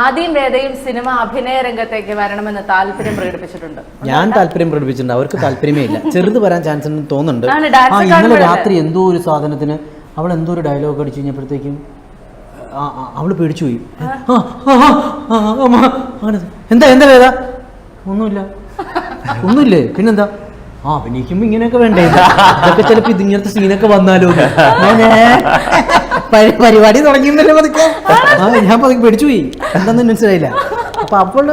ആദ്യം വേദയും സിനിമ അഭിനയ രംഗത്തേക്ക് വരണമെന്ന് താല്പര്യം പ്രകടിപ്പിച്ചിട്ടുണ്ട്. ഞാൻ താല്പര്യം പ്രകടിപ്പിച്ചിട്ടുണ്ട്, അവർക്ക് താല്പര്യമേ ഇല്ല. ചെറുത് വരാൻ ചാൻസ് ഉണ്ടെന്ന് തോന്നുന്നുണ്ട്. ഇന്നലെ രാത്രി എന്തോ ഒരു സാധനത്തിന് അവൾ എന്തോ ഒരു ഡയലോഗ് അടിച്ചു കഴിഞ്ഞപ്പോഴത്തേക്കും അവള് പേടിച്ചു പോയി. എന്താ എന്താ വേദ? ഒന്നുമില്ലേ, പിന്നെന്താ? അഭിനയിക്കുമ്പോ ഇങ്ങനെയൊക്കെ വേണ്ടേ, ഇതൊക്കെ ചിലപ്പോ ഇതിങ്ങനത്തെ സീനൊക്കെ വന്നാലോ. പരിപാടി തുടങ്ങിയെന്നല്ലേ പതുക്കെ. ഞാൻ പതുക്കെ പേടിച്ചു പോയി, എന്താന്ന് മനസ്സിലായില്ല. അപ്പൊ അപ്പോൾ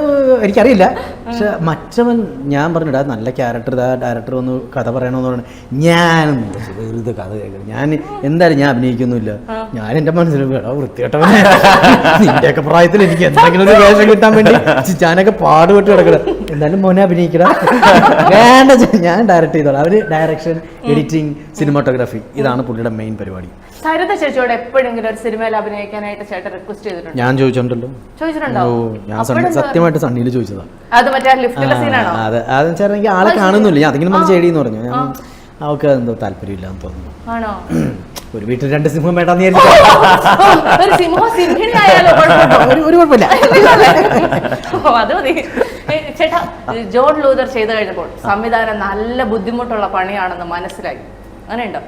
എനിക്കറിയില്ല. പക്ഷെ മറ്റവൻ ഞാൻ പറഞ്ഞിടാ നല്ല ക്യാരക്ടർ, ഡയറക്ടർ വന്ന് കഥ പറയണമെന്ന് പറഞ്ഞു. ഞാനൊന്നും വെറുതെ കഥ കേൾക്കണം, ഞാൻ എന്തായാലും ഞാൻ അഭിനയിക്കൊന്നുമില്ല. ഞാൻ എന്റെ മനസ്സിൽ വൃത്തികെട്ടവൻ, നിന്റെയൊക്കെ പ്രായത്തിൽ എനിക്ക് എന്തെങ്കിലും ഒരു വേഷം കിട്ടാൻ വേണ്ടി ഞാനൊക്കെ പാടുപെട്ട് കിടക്കണം. എന്തായാലും മോനെ അഭിനയിക്കടാ, വേണ്ട ഞാൻ ഡയറക്ട് ചെയ്തോളാം. അവര് ഡയറക്ഷൻ, എഡിറ്റിംഗ്, സിനിമാറ്റോഗ്രാഫി, ഇതാണ് പുള്ളിയുടെ മെയിൻ പരിപാടി. സരിത ചേച്ചിയോട് എപ്പോഴെങ്കിലും ഒരു സിനിമയിൽ അഭിനയിക്കാനായിട്ട് ചേട്ടൻ റിക്വസ്റ്റ് ചെയ്തിട്ടുണ്ടോ? ഞാൻ ചോദിച്ചിട്ടുണ്ടല്ലോ. ഞാൻ സത്യമായിട്ട് സണ്ണിയിൽ ചോദിച്ചതാ. അത് മറ്റേ ലിഫ്റ്റിലെ സീനാണോ? അതെന്ന് വെച്ചാൽ എനിക്ക് ആളെ കാണുന്നില്ല, ഞാൻ അതിങ്ങനെ നമ്മൾ ചേടിയെന്ന് പറഞ്ഞു. ഞാൻ അവൾക്ക് എന്തോ താല്പര്യമില്ലാന്ന് തോന്നുന്നു. ആണോ? ഒരു വീട്ടിൽ 2 സിംഹം വേണ്ടാന്ന് ഒരു കുഴപ്പമില്ല. അത് മതി. ചേട്ടാ, ജോൺ ലൂതർ ചെയ്ത് കഴിഞ്ഞപ്പോൾ സംവിധാനം നല്ല ബുദ്ധിമുട്ടുള്ള പണിയാണെന്ന് മനസ്സിലായി, അങ്ങനെയുണ്ടോ?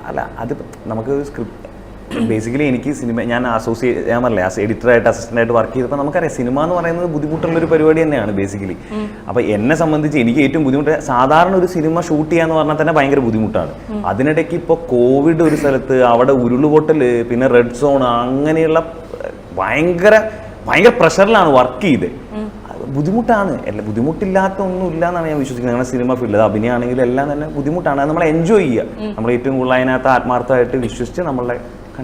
അല്ല, അത് നമുക്ക് സ്ക്രിപ്റ്റ് ബേസിക്കലി എനിക്ക് സിനിമ ഞാൻ പറഞ്ഞില്ലേ എഡിറ്ററായിട്ട് അസിസ്റ്റൻ്റായിട്ട് വർക്ക് ചെയ്തപ്പോൾ നമുക്കറിയാം സിനിമ എന്ന് പറയുന്നത് ബുദ്ധിമുട്ടുള്ളൊരു പരിപാടി തന്നെയാണ് ബേസിക്കലി. അപ്പോൾ എന്നെ സംബന്ധിച്ച് എനിക്ക് ഏറ്റവും ബുദ്ധിമുട്ട് സാധാരണ ഒരു സിനിമ ഷൂട്ട് ചെയ്യാന്ന് പറഞ്ഞാൽ തന്നെ ഭയങ്കര ബുദ്ധിമുട്ടാണ്. അതിനിടയ്ക്ക് ഇപ്പോൾ കോവിഡ് ഒരു സ്ഥലത്ത്, അവിടെ ഉരുളുപൊട്ടൽ, പിന്നെ റെഡ് സോൺ, അങ്ങനെയുള്ള ഭയങ്കര പ്രഷറിലാണ് വർക്ക് ചെയ്ത്. ബുദ്ധിമുട്ടാണ്, ബുദ്ധിമുട്ടില്ലാത്ത ഒന്നും ഇല്ല എന്നാണ് ഞാൻ വിശ്വസിക്കുന്നത്. ഞങ്ങളുടെ സിനിമ ഫീൽഡ് അഭിനയമാണെങ്കിലും എല്ലാം തന്നെ ബുദ്ധിമുട്ടാണ്. അത് നമ്മൾ എൻജോയ് ചെയ്യുക, നമ്മൾ ഏറ്റവും കൂടുതൽ അതിനകത്ത് ആത്മാർത്ഥമായിട്ട് വിശ്വസിച്ച് നമ്മളെ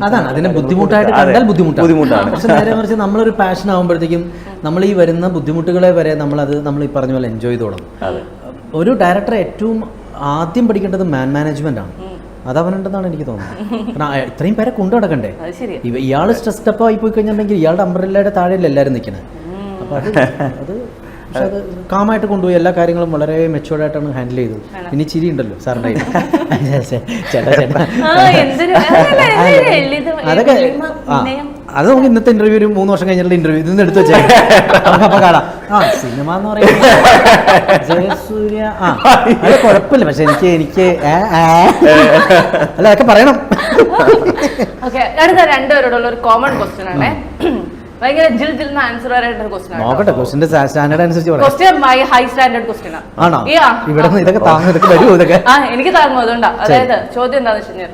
അതാണ് അതിനെ ബുദ്ധിമുട്ടായിട്ട് കണ്ടാൽ ബുദ്ധിമുട്ടാണ്. പക്ഷെ നേരെ മറിച്ച് നമ്മളൊരു പാഷൻ ആകുമ്പോഴത്തേക്കും നമ്മൾ ഈ വരുന്ന ബുദ്ധിമുട്ടുകളെ വരെ നമ്മൾ ഈ പറഞ്ഞ പോലെ എൻജോയ് ചെയ്ത് തുടങ്ങും. ഒരു ഡയറക്ടറെ ഏറ്റവും ആദ്യം പഠിക്കേണ്ടത് മാനേജ്മെന്റ് ആണ്. അതവനുണ്ടെന്നാണ് എനിക്ക് തോന്നുന്നത്. കാരണം ഇത്രയും പേരെ കൊണ്ടു നടക്കണ്ടേ. ഇയാൾ സ്ട്രെസ്ഡ് അപ്പ് ആയി പോയി കഴിഞ്ഞിട്ടുണ്ടെങ്കിൽ ഇയാളുടെ അംബ്രല്ലയുടെ താഴെയല്ല എല്ലാവരും നിൽക്കണേ. അപ്പോൾ അത് പക്ഷെ അത് കാമായിട്ട് കൊണ്ടുപോയി എല്ലാ കാര്യങ്ങളും വളരെ മെച്ചുവേർഡായിട്ടാണ് ഹാൻഡിൽ ചെയ്തത്. ഇനി ചിരി ഉണ്ടല്ലോ സാറിൻ്റെ ചേട്ടാ. അതൊക്കെ അത് നമുക്ക് ഇന്നത്തെ ഇന്റർവ്യൂ ഒരു 3 വർഷം കഴിഞ്ഞിട്ടുള്ള ഇന്റർവ്യൂ ഇതിന്ന് എടുത്ത് വെച്ചേ അപ്പൊ കാണാം. സിനിമ എന്ന് പറയുന്നത് ജയസൂര്യ അത് കുഴപ്പമില്ല. പക്ഷെ എനിക്ക് അല്ല അതൊക്കെ പറയണം. അടുത്ത രണ്ടുപേരോടുള്ള ഒരു കോമൺ ക്വസ്റ്റ്യൻ ആണ്, ഭയങ്കര ആൻസർ വരായിട്ട് നോക്കട്ടെ. ക്വസ്റ്റിന്റെ സ്റ്റാൻഡേർഡ് അനുസരിച്ച് ഹൈ സ്റ്റാൻഡേർഡ് ക്വസ്റ്റ്യൻ ആണോ? ഇവിടെ ഇതൊക്കെ താങ്ങും, ഇതൊക്കെ വരുമോ? ഇതൊക്കെ എനിക്ക് താങ്ങും. അതുകൊണ്ടാ. അതായത് ചോദ്യം എന്താണെന്ന് വെച്ച് കഴിഞ്ഞാൽ